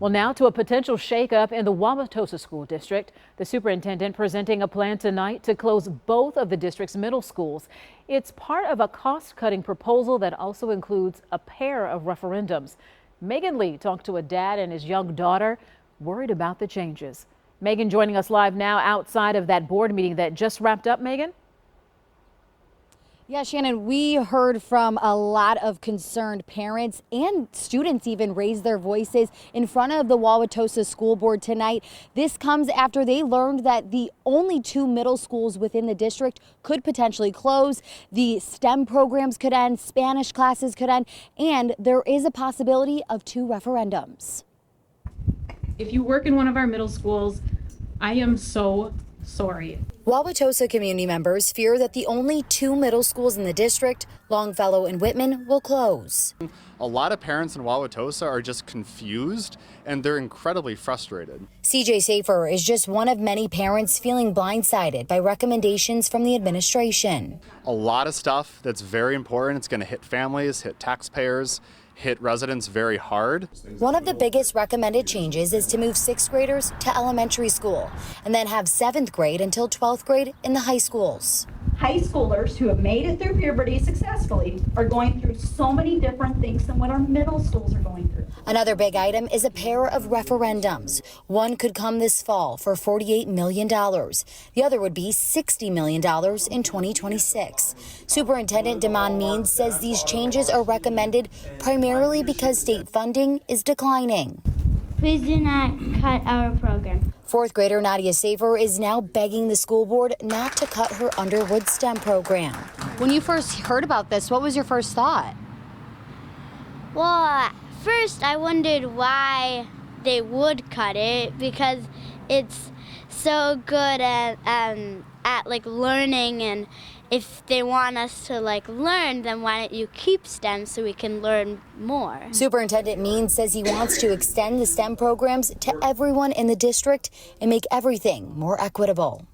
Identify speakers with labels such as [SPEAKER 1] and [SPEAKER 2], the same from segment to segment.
[SPEAKER 1] Well, now to a potential shakeup in the Wauwatosa School District. The superintendent presenting a plan tonight to close both of the district's middle schools. It's part of a cost-cutting proposal that also includes a pair of referendums. Megan Lee talked to a dad and his young daughter worried about the changes. Megan joining us live now outside of that board meeting that just wrapped up. Megan?
[SPEAKER 2] Yeah, Shannon, we heard from a lot of concerned parents and students even raised their voices in front of the Wauwatosa School Board tonight. This comes after they learned that the only 2 middle schools within the district could potentially close. The STEM programs could end, Spanish classes could end, and there is a possibility of 2 referendums.
[SPEAKER 3] If you work in one of our middle schools, I am so sorry.
[SPEAKER 2] Wauwatosa community members fear that the only 2 middle schools in the district, Longfellow and Whitman, will close.
[SPEAKER 4] A lot of parents in Wauwatosa are just confused and they're incredibly frustrated.
[SPEAKER 2] CJ Safer is just one of many parents feeling blindsided by recommendations from the administration.
[SPEAKER 4] A lot of stuff that's very important. It's going to hit families, hit taxpayers, hit residents very hard.
[SPEAKER 2] One of the biggest recommended changes is to move 6th graders to elementary school and then have 7th grade until 12th grade in the high schools.
[SPEAKER 5] High schoolers who have made it through puberty successfully are going through so many different things than what our middle schools are going through.
[SPEAKER 2] Another big item is a pair of referendums. One could come this fall for $48 million. The other would be $60 million in 2026. Superintendent Demond Means says these changes are recommended primarily because state funding is declining.
[SPEAKER 6] Please do not cut our program.
[SPEAKER 2] 4th grader Nadia Safer is now begging the school board not to cut her Underwood STEM program. When you first heard about this, what was your first thought?
[SPEAKER 6] Well, at first I wondered why they would cut it because it's so good at like learning, and if they want us to like learn, then why don't you keep STEM so we can learn more? Superintendent Means says he wants to extend the STEM programs to everyone in the district and make everything more equitable.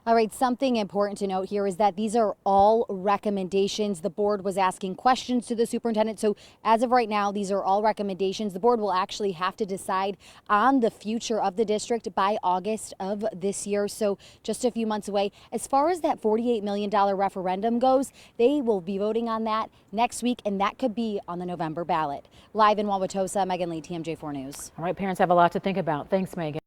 [SPEAKER 6] All right, something important to note here is that these are all recommendations. The board was asking questions to the superintendent. So as of right now, these are all recommendations. The board will actually have to decide on the future of the district by August of this year. So just a few months away. As far as that $48 million referendum goes, they will be voting on that next week, and that could be on the November ballot. Live in Wauwatosa, Megan Lee, TMJ4 News.
[SPEAKER 1] All right, parents have a lot to think about. Thanks, Megan.